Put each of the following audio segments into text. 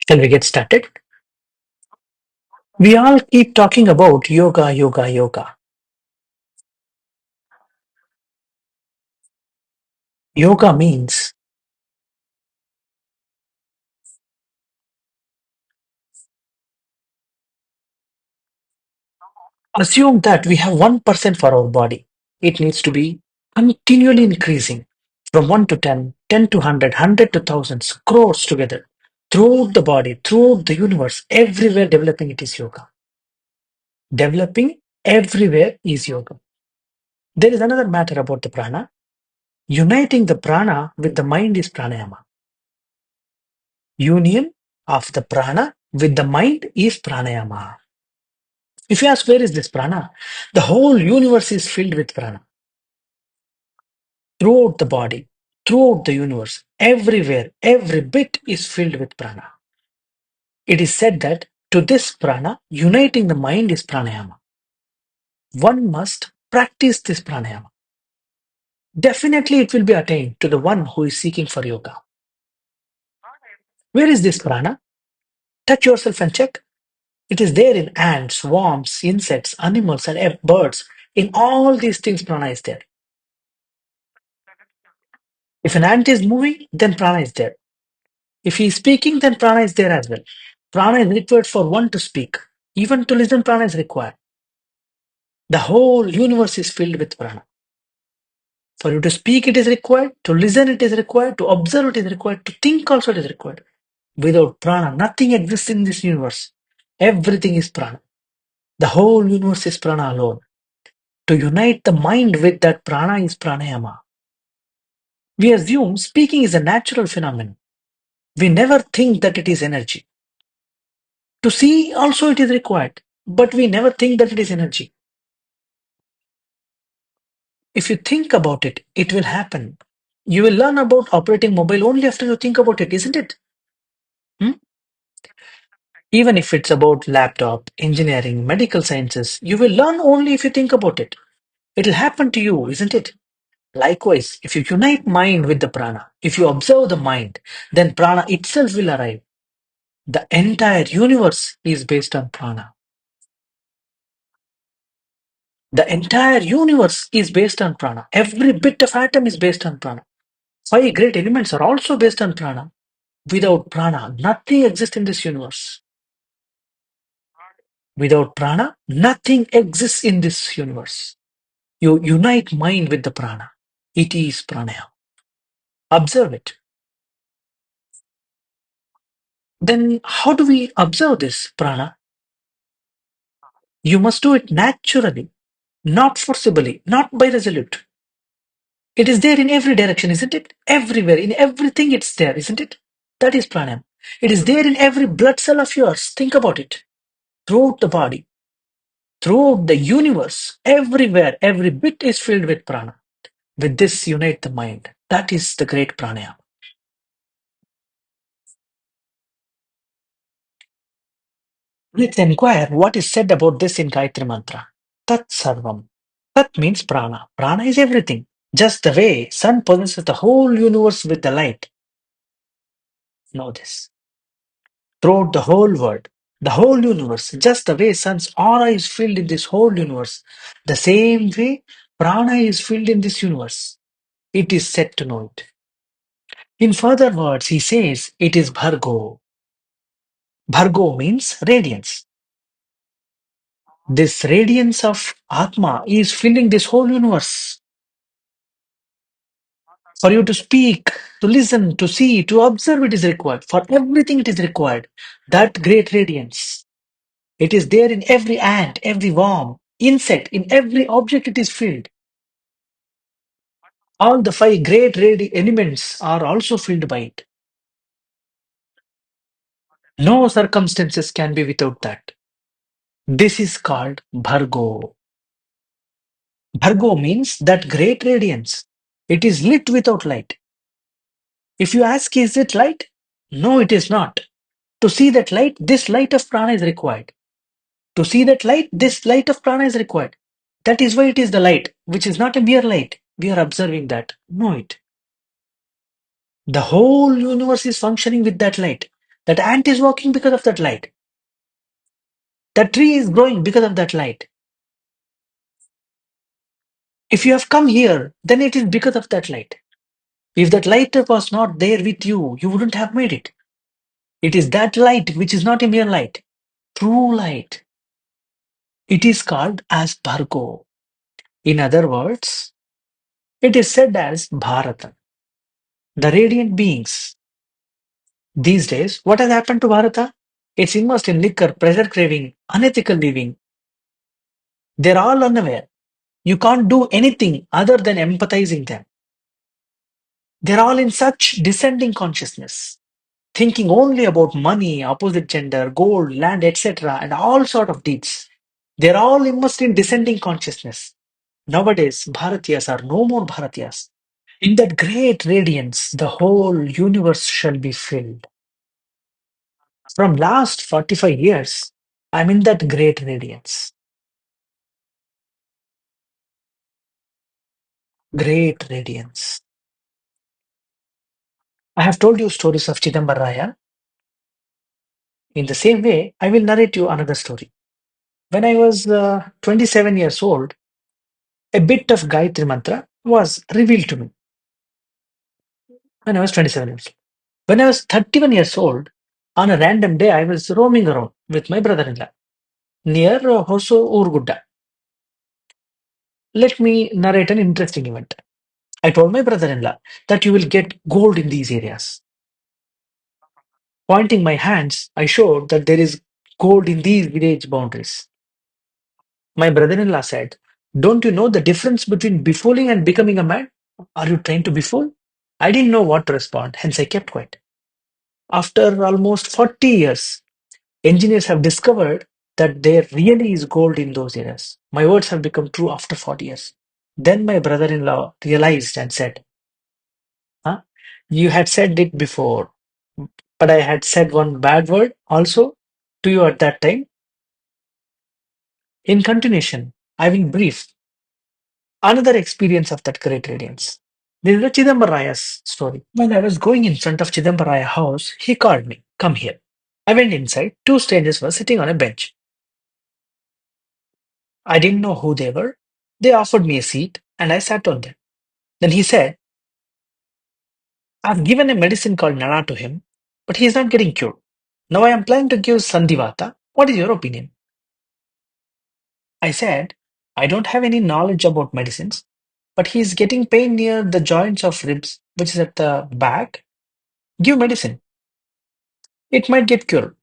Shall we get started? We all keep talking about yoga, yoga, yoga. Yoga means assume that we have 1% for our body. It needs to be continually increasing from 1 to 10, 10 to 100, 100 to thousands, crores together. Throughout the body, throughout the universe, everywhere developing it is yoga. Developing everywhere is yoga. There is another matter about the prana. Uniting the prana with the mind is pranayama. Union of the prana with the mind is pranayama. If you ask where is this prana, the whole universe is filled with prana. Throughout the body, throughout the universe, everywhere, every bit is filled with prana. It is said that to this prana, uniting the mind is pranayama. One must practice this pranayama. Definitely it will be attained to the one who is seeking for yoga. Where is this prana? Touch yourself and check. It is there in ants, worms, insects, animals, and birds. In all these things, prana is there. If an ant is moving, then prana is there. If he is speaking, then prana is there as well. Prana is required for one to speak. Even to listen, prana is required. The whole universe is filled with prana. For you to speak, it is required. To listen, it is required. To observe, it is required. To think also, it is required. Without prana, nothing exists in this universe. Everything is prana. The whole universe is prana alone. To unite the mind with that prana is pranayama. We assume speaking is a natural phenomenon. We never think that it is energy. To see also it is required, but we never think that it is energy. If you think about it, it will happen. You will learn about operating mobile only after you think about it, isn't it? Hmm? Even if it's about laptop, engineering, medical sciences, you will learn only if you think about it. It will happen to you, isn't it? Likewise, if you unite mind with the prana, if you observe the mind, then prana itself will arrive. The entire universe is based on prana. The entire universe is based on prana. Every bit of atom is based on prana. Five great elements are also based on prana. Without prana, nothing exists in this universe. Without prana, nothing exists in this universe. You unite mind with the prana. It is pranayama. Observe it. Then how do we observe this prana? You must do it naturally, not forcibly, not by resolute. It is there in every direction, isn't it? Everywhere, in everything it's there, isn't it? That is pranayama. It is there in every blood cell of yours. Think about it. Throughout the body, throughout the universe, everywhere, every bit is filled with prana. With this, unite the mind. That is the great pranayama. Let's inquire what is said about this in Gayatri Mantra. Tat Sarvam. Tat means prana. Prana is everything. Just the way sun possesses the whole universe with the light. Know this. Throughout the whole world, the whole universe, just the way sun's aura is filled in this whole universe, the same way prana is filled in this universe. It is said to know it. In further words, he says it is Bhargo. Bhargo means radiance. This radiance of Atma is filling this whole universe. For you to speak, to listen, to see, to observe, it is required. For everything, it is required. That great radiance. It is there in every ant, every worm, insect, in every object, it is filled. All the five great elements are also filled by it. No circumstances can be without that. This is called Bhargo. Bhargo means that great radiance. It is lit without light. If you ask, is it light? No, it is not. To see that light, this light of prana is required. To see that light, this light of prana is required. That is why it is the light, which is not a mere light. We are observing that. Know it. The whole universe is functioning with that light. That ant is walking because of that light. That tree is growing because of that light. If you have come here, then it is because of that light. If that light was not there with you, you wouldn't have made it. It is that light which is not a mere light, true light. It is called as Bhargo. In other words, it is said as Bharata, the radiant beings. These days, what has happened to Bharata? It's immersed in liquor, pleasure craving, unethical living. They're all unaware. You can't do anything other than empathizing them. They're all in such descending consciousness, thinking only about money, opposite gender, gold, land, etc., and all sort of deeds. They're all immersed in descending consciousness. Nowadays, Bharatiyas are no more Bharatiyas. In that great radiance, the whole universe shall be filled. From last 45 years, I'm in that great radiance. Great radiance. I have told you stories of Chidambaraya. In the same way, I will narrate you another story. When I was 27 years old, a bit of Gayatri Mantra was revealed to me when I was 27 years old. When I was 31 years old, on a random day, I was roaming around with my brother-in-law near Hoso Urgudda. Let me narrate an interesting event. I told my brother-in-law that you will get gold in these areas. Pointing my hands, I showed that there is gold in these village boundaries. My brother-in-law said, "Don't you know the difference between befooling and becoming a man? Are you trying to befool?" I didn't know what to respond, hence I kept quiet. After almost 40 years, engineers have discovered that there really is gold in those areas. My words have become true after 40 years. Then my brother-in-law realized and said, "Huh? You had said it before, but I had said one bad word also to you at that time." In continuation, I will brief another experience of that great radiance. This is the Chidambaraya's story. When I was going in front of Chidambaraya house, he called me, "Come here." I went inside. Two strangers were sitting on a bench. I didn't know who they were. They offered me a seat and I sat on them. Then he said, "I've given a medicine called Nana to him, but he is not getting cured. Now I am planning to give Sandivata. What is your opinion?" I said, "I don't have any knowledge about medicines, but he is getting pain near the joints of ribs, which is at the back. Give medicine. It might get cured.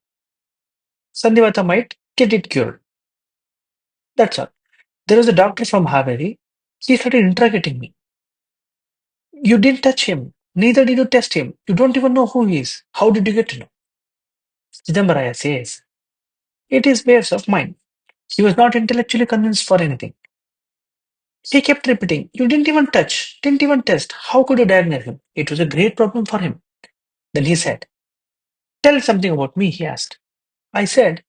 Sandivata might get it cured." That's all. There was a doctor from Haveri. He started interrogating me. "You didn't touch him. Neither did you test him. You don't even know who he is. How did you get to know?" Chidambaraya says, "It is waves of mind." He was not intellectually convinced for anything. He kept repeating, "You didn't even touch, didn't even test. How could you diagnose him?" It was a great problem for him. Then he said, "Tell something about me," he asked. I said,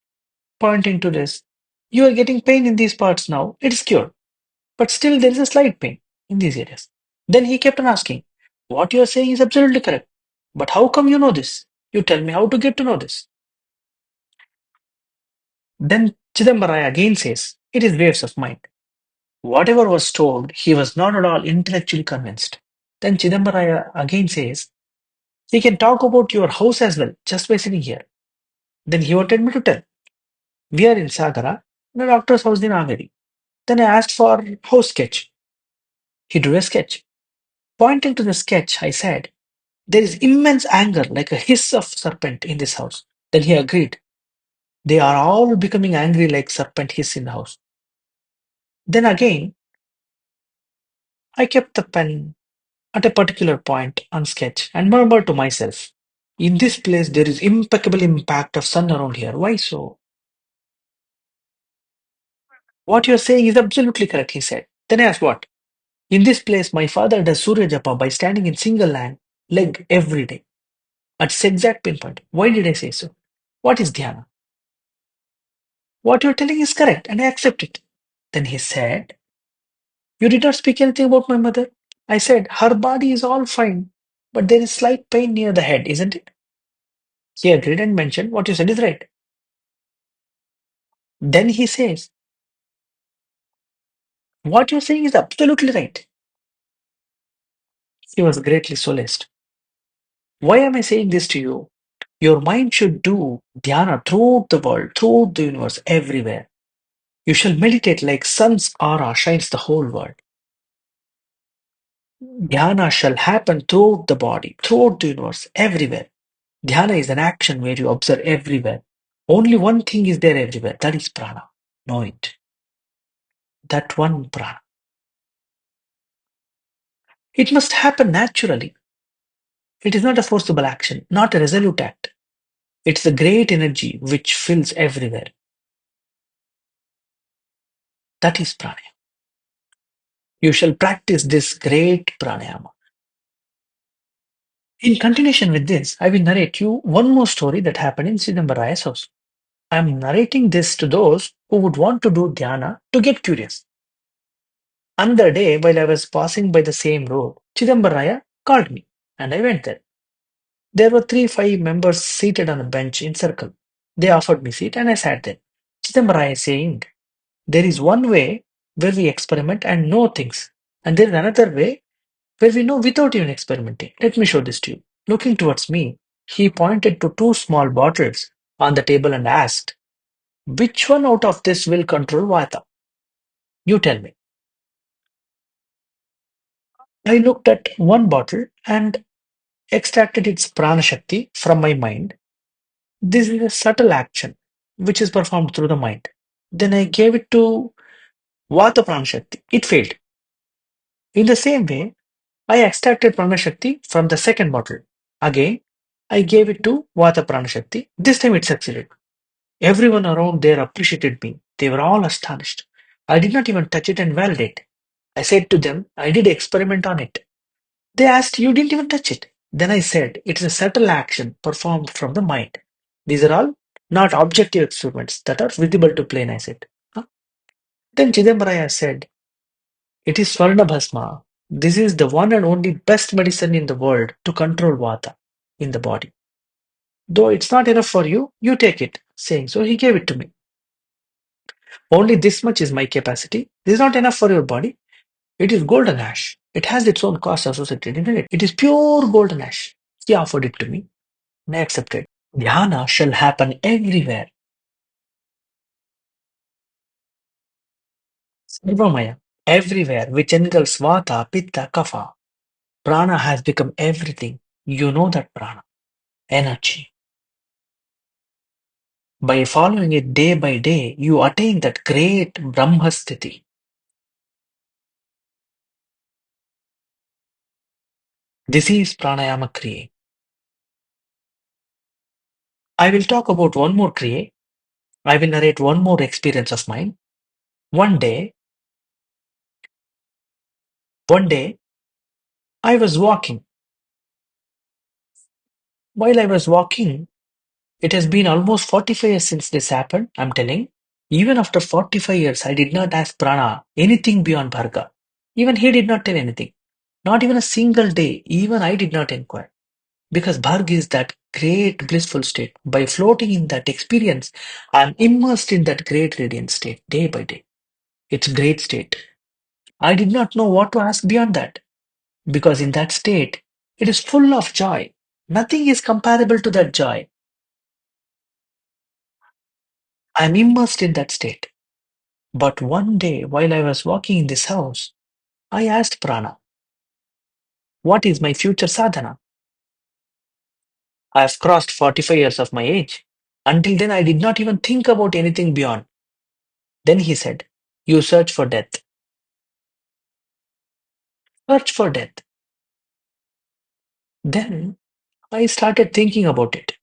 pointing to this, "You are getting pain in these parts now. It is cured. But still there is a slight pain in these areas." Then he kept on asking, "What you are saying is absolutely correct. But how come you know this? You tell me how to get to know this." Then Chidambaraya again says, "It is waves of mind." Whatever was told, he was not at all intellectually convinced. Then Chidambaraya again says, "We can talk about your house as well, just by sitting here." Then he wanted me to tell. We are in Sagara, the doctor's house in Agadi. Then I asked for house sketch. He drew a sketch. Pointing to the sketch, I said, "There is immense anger, like a hiss of serpent in this house." Then he agreed. They are all becoming angry like serpent hiss in the house. Then again, I kept the pen at a particular point on sketch and murmured to myself, "In this place there is impeccable impact of sun around here. Why so?" "What you are saying is absolutely correct," he said. Then I asked, "What?" "In this place my father does Surya Japa by standing in single leg every day. At its exact pinpoint." Why did I say so? What is dhyana? "What you are telling is correct and I accept it." Then he said, "You did not speak anything about my mother." I said, "Her body is all fine, but there is slight pain near the head, isn't it?" He agreed and mentioned what you said is right. Then he says, what you're saying is absolutely right. He was greatly solaced. Why am I saying this to you? Your mind should do dhyana throughout the world, throughout the universe, everywhere. You shall meditate like sun's aura shines the whole world. Dhyana shall happen throughout the body, throughout the universe, everywhere. Dhyana is an action where you observe everywhere. Only one thing is there everywhere. That is prana. Know it. That one prana. It must happen naturally. It is not a forcible action, not a resolute act. It's the great energy which fills everywhere. That is pranayama. You shall practice this great pranayama. In continuation with this, I will narrate you one more story that happened in Chidambaraya's house. I am narrating this to those who would want to do dhyana to get curious. Another day, while I was passing by the same road, Chidambaraya called me, and I went there. There were 3 5 members seated on a bench in circle. They offered me seat, and I sat there. Chidambaraya is saying, there is one way where we experiment and know things, and there is another way where we know without even experimenting. Let me show this to you. Looking towards me, he pointed to 2 small bottles on the table and asked, which one out of this will control Vata? You tell me. I looked at one bottle and extracted its prana shakti from my mind. This is a subtle action which is performed through the mind. Then I gave it to Vata prana shakti. It failed. In the same way, I extracted prana shakti from the second bottle. Again, I gave it to Vata prana shakti. This time it succeeded. Everyone around there appreciated me. They were all astonished. I did not even touch it and validate. I said to them, I did experiment on it. They asked, you didn't even touch it. Then I said, it is a subtle action performed from the mind. These are all not objective experiments that are visible to plain eyesight. Huh? Then Chidambaraya said, it is Swarna Bhasma. This is the one and only best medicine in the world to control Vata in the body. Though it's not enough for you, you take it. Saying so, he gave it to me. Only this much is my capacity. This is not enough for your body. It is golden ash. It has its own cost associated in it. It is pure golden ash. He offered it to me. I accepted. Dhyana shall happen everywhere. Sarvamaya, everywhere, which enters Vata, Pitta, Kapha. Prana has become everything. You know that prana, energy. By following it day by day, you attain that great Brahmasthiti. This is Pranayama Kriya. I will talk about one more Kriya. I will narrate one more experience of mine. One day, I was walking. While I was walking, it has been almost 45 years since this happened, I'm telling. Even after 45 years, I did not ask Prana anything beyond Bharga. Even he did not tell anything. Not even a single day, even I did not inquire. Because Bharg is that great blissful state. By floating in that experience, I am immersed in that great radiant state day by day. It's great state. I did not know what to ask beyond that. Because in that state, it is full of joy. Nothing is comparable to that joy. I am immersed in that state. But one day, while I was walking in this house, I asked Prana, what is my future sadhana? I have crossed 45 years of my age. Until then, I did not even think about anything beyond. Then he said, you search for death. Search for death. Then I started thinking about it.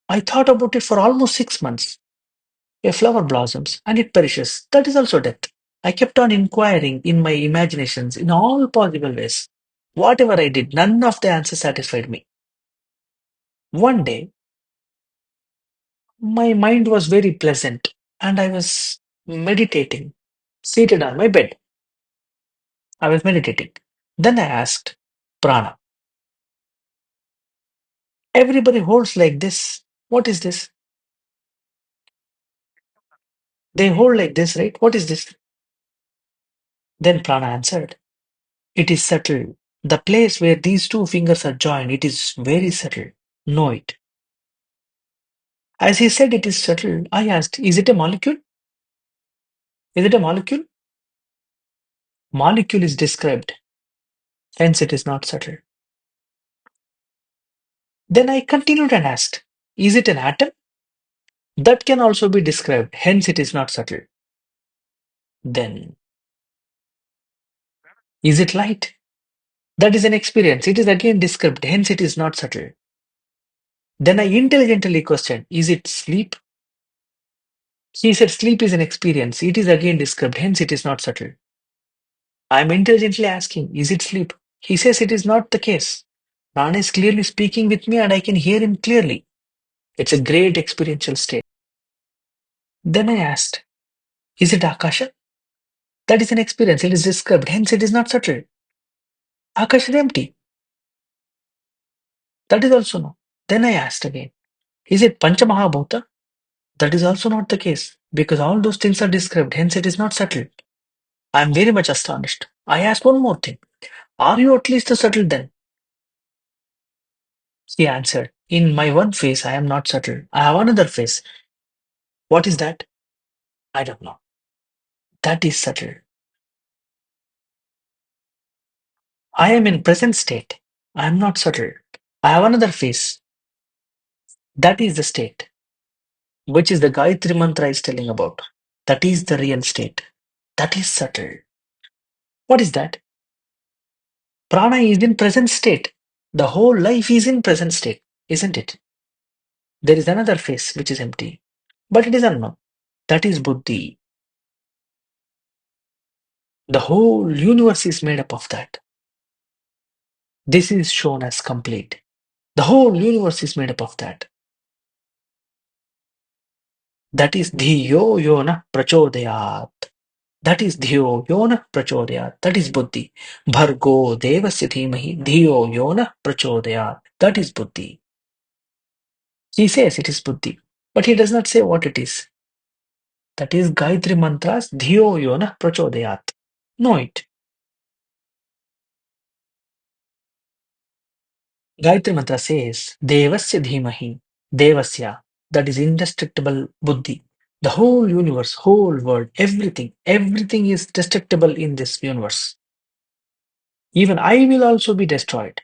I thought about it for almost 6 months. A flower blossoms and it perishes. That is also death. I kept on inquiring in my imaginations in all possible ways. Whatever I did, none of the answers satisfied me. One day, my mind was very pleasant and I was meditating, seated on my bed. I was meditating. Then I asked Prana, everybody holds like this. What is this? They hold like this, right? What is this? Then Prana answered, it is subtle. The place where these two fingers are joined, it is very subtle. Know it. As he said it is subtle, I asked, is it a molecule? Is it a molecule? Molecule is described, hence it is not subtle. Then I continued and asked, is it an atom? That can also be described, hence it is not subtle. Then, is it light? That is an experience, it is again described, hence it is not subtle. Then I intelligently questioned, is it sleep? He said sleep is an experience, it is again described, hence it is not subtle. I am intelligently asking, is it sleep? He says it is not the case. Prana is clearly speaking with me and I can hear him clearly. It's a great experiential state. Then I asked, is it Akasha? That is an experience, it is described, hence it is not subtle. Akasha is empty. That is also no. Then I asked again, is it Panchamahabhuta? That is also not the case, because all those things are described, hence it is not subtle. I am very much astonished. I asked one more thing. Are you at least subtle then? He answered, in my one face I am not subtle. I have another face. What is that? I don't know. That is subtle. I am in present state. I am not subtle. I have another face. That is the state, which is the Gayatri mantra is telling about. That is the real state. That is subtle. What is that? Prana is in present state. The whole life is in present state, isn't it? There is another face which is empty, but it is unknown. That is buddhi. The whole universe is made up of that. This is shown as complete. The whole universe is made up of that. That is dhiyo yona prachodayat. That is dhiyo yona prachodayat. That is buddhi. Bhargo devasya dhimahi dhiyo yona prachodayat. That is buddhi. He says it is buddhi, but he does not say what it is. That is Gayatri mantras dhiyo yona prachodayat. Know it. Gayatri mantra says devasya dhimahi. Devasya. That is indestructible buddhi. The whole universe, whole world, everything is destructible in this universe. Even I will also be destroyed.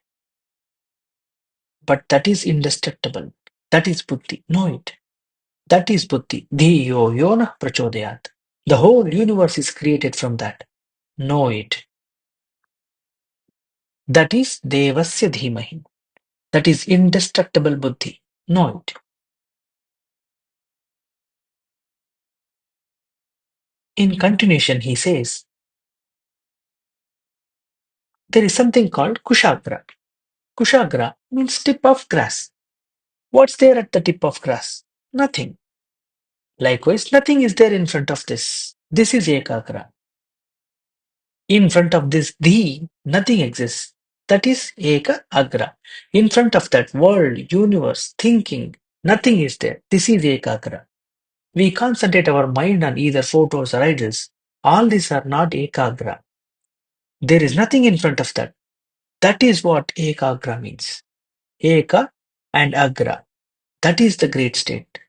But that is indestructible. That is buddhi. Know it. That is buddhi. Dhiyo yona prachodayat. The whole universe is created from that. Know it. That is devasya dhimahi. That is indestructible buddhi. Know it. In continuation, he says, there is something called kushagra. Kushagra means tip of grass. What's there at the tip of grass? Nothing. Likewise, nothing is there in front of this. This is ekagra. In front of this nothing exists. That is eka agra. In front of that world, universe, thinking, nothing is there. This is ekagra. We concentrate our mind on either photos or idols. All these are not ekagra. There is nothing in front of that. That is what ekagra means. Eka and agra. That is the great state.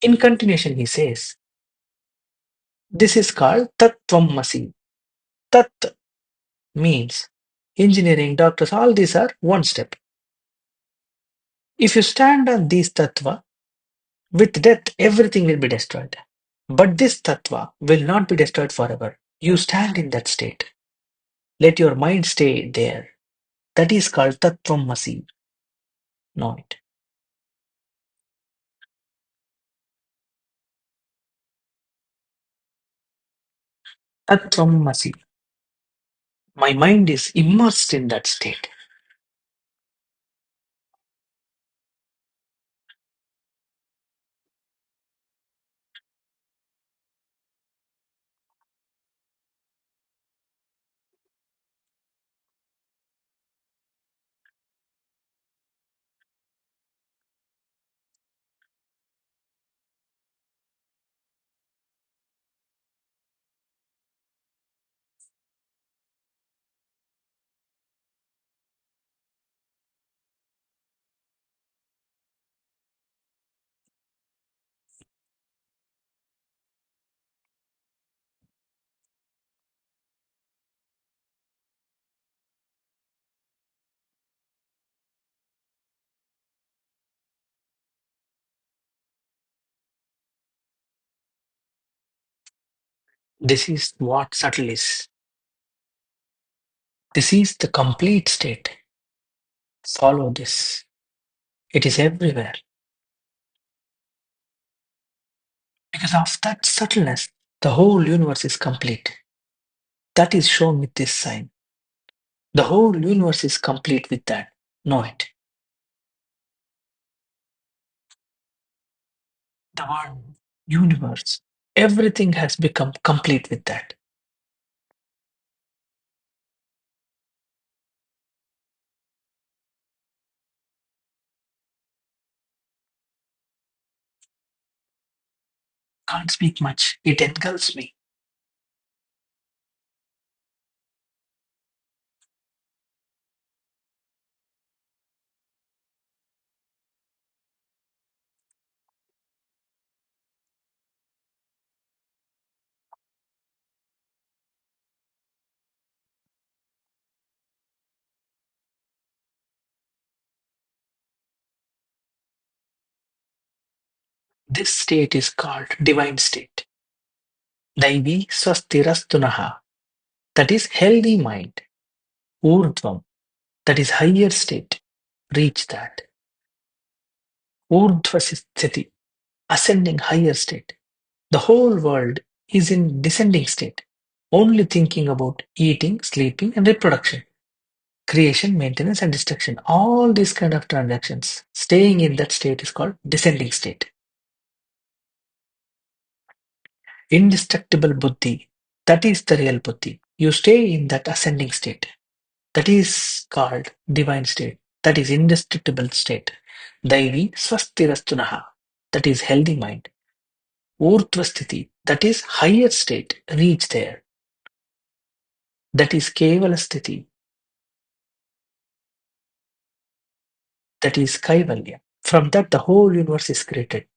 In continuation, he says, this is called Tattvamasi. Tat means engineering, doctors, all these are one step. If you stand on these tattva, with death, everything will be destroyed. But this tattva will not be destroyed forever. You stand in that state. Let your mind stay there. That is called Tattvamasi. Know it. Tattvamasi. My mind is immersed in that state. This is what subtle is. This is the complete state. Follow this. It is everywhere. Because of that subtleness, the whole universe is complete. That is shown with this sign. The whole universe is complete with that. Know it. The word universe, everything has become complete with that. Can't speak much. It engulfs me. This state is called divine state. Daivi swastirastunaha. That is healthy mind. Urdhvam. That is higher state. Reach that. Urdhvasithiti. Ascending higher state. The whole world is in descending state. Only thinking about eating, sleeping, and reproduction. Creation, maintenance, and destruction. All these kind of transactions. Staying in that state is called descending state. Indestructible buddhi. That is the real buddhi. You stay in that ascending state. That is called divine state. That is indestructible state. Daivi swastirastunaha. That is healthy mind. Urtvasthiti. That is higher state. Reach there. That is kevala sthiti. That is kaivalya. From that the whole universe is created.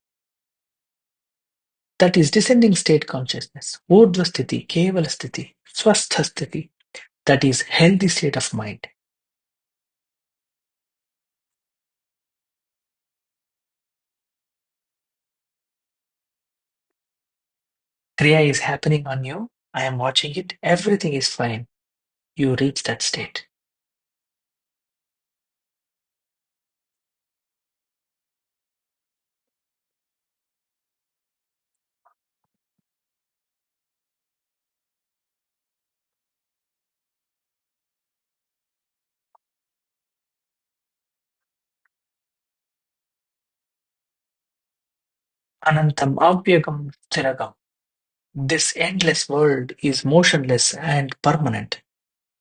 That is descending state consciousness. Urdhvasthiti, kevala sthiti, swasthasthiti. That is healthy state of mind. Kriya is happening on you. I am watching it. Everything is fine. You reach that state. Anantam avyagam sthiragam. This endless world is motionless and permanent.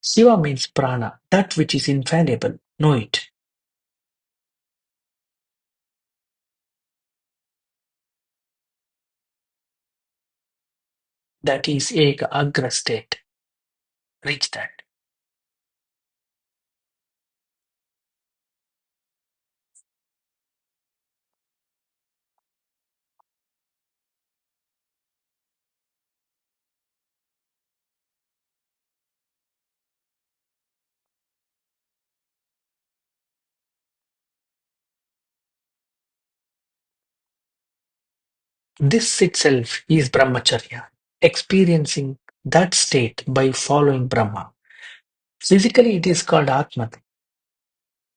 Shiva means prana, that which is infallible. Know it. That is eka agra state. Reach that. This itself is brahmacharya, experiencing that state by following Brahma. Physically, it is called Atman.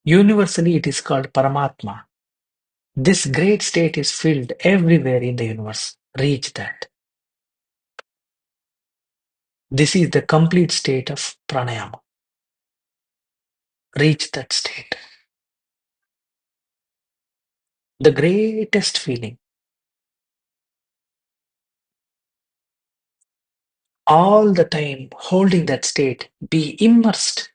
Universally, it is called Paramatma. This great state is filled everywhere in the universe. Reach that. This is the complete state of Praanayama. Reach that state. The greatest feeling. All the time holding that state. Be immersed.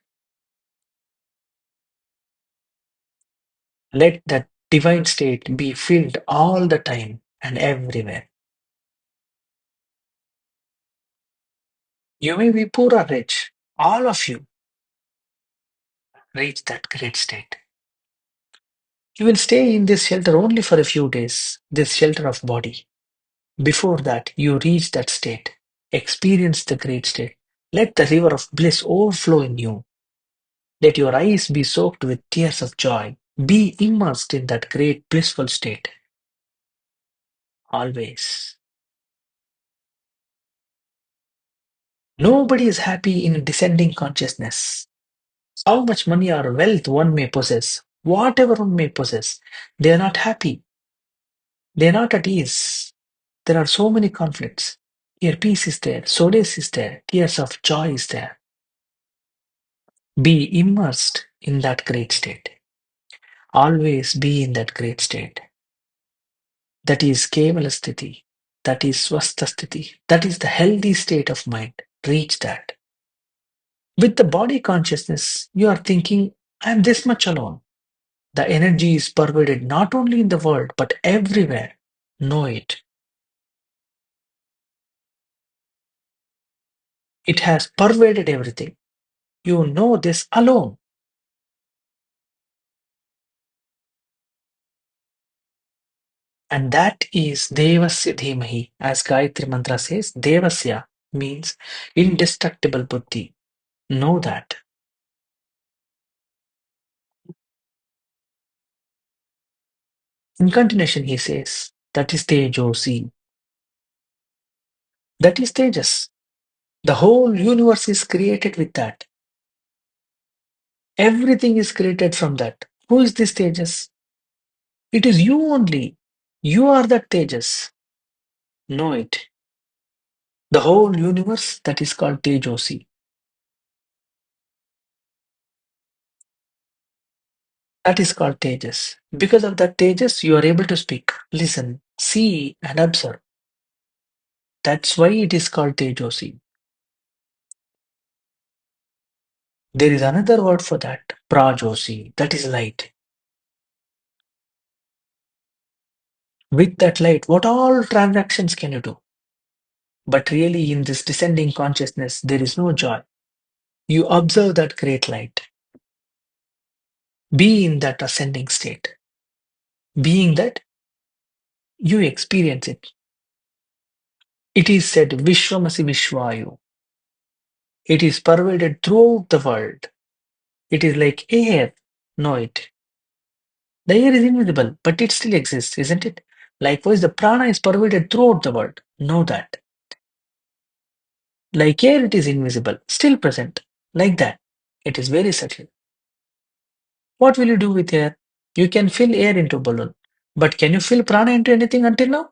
Let that divine state be filled all the time and everywhere. You may be poor or rich. All of you reach that great state. You will stay in this shelter only for a few days, this shelter of body. Before that, you reach that state. Experience the great state. Let the river of bliss overflow in you. Let your eyes be soaked with tears of joy. Be immersed in that great blissful state. Always. Nobody is happy in descending consciousness. How much money or wealth one may possess, whatever one may possess, they are not happy. They are not at ease. There are so many conflicts. Here, peace is there, solace is there, tears of joy is there. Be immersed in that great state. Always be in that great state. That is Kevala Sthiti. That is Swastha Sthiti. That is the healthy state of mind. Reach that. With the body consciousness, you are thinking, I am this much alone. The energy is pervaded not only in the world, but everywhere. Know it. It has pervaded everything. You know this alone. And that is Devasya Dhimahi. As Gayatri Mantra says, Devasya means indestructible buddhi. Know that. In continuation, he says, that is Tejosi. That is Tejas. The whole universe is created with that. Everything is created from that. Who is this Tejas? It is you only. You are that Tejas. Know it. The whole universe, that is called Tejosi. That is called Tejas. Because of that Tejas, you are able to speak, listen, see, and observe. That's why it is called Tejosi. There is another word for that, Prajosi. That is light. With that light, what all transactions can you do? But really, in this descending consciousness, there is no joy. You observe that great light. Be in that ascending state. Being that, you experience it. It is said, Vishwamasi Vishwayu. It is pervaded throughout the world. It is like air. Know it. The air is invisible, but it still exists, isn't it? Likewise, the prana is pervaded throughout the world. Know that. Like air, it is invisible, still present. Like that. It is very subtle. What will you do with air? You can fill air into a balloon. But can you fill prana into anything until now?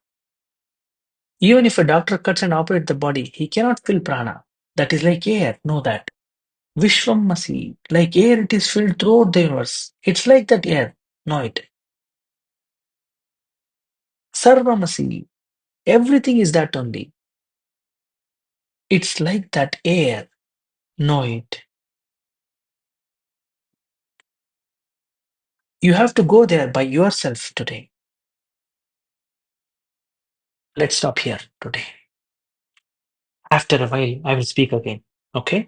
Even if a doctor cuts and operates the body, he cannot fill prana. That is like air. Know that. Vishwamasi, like air, it is filled throughout the universe. It's like that air. Know it. Sarvamasi, everything is that only. It's like that air. Know it. You have to go there by yourself today. Let's stop here today. After a while, I will speak again. Okay?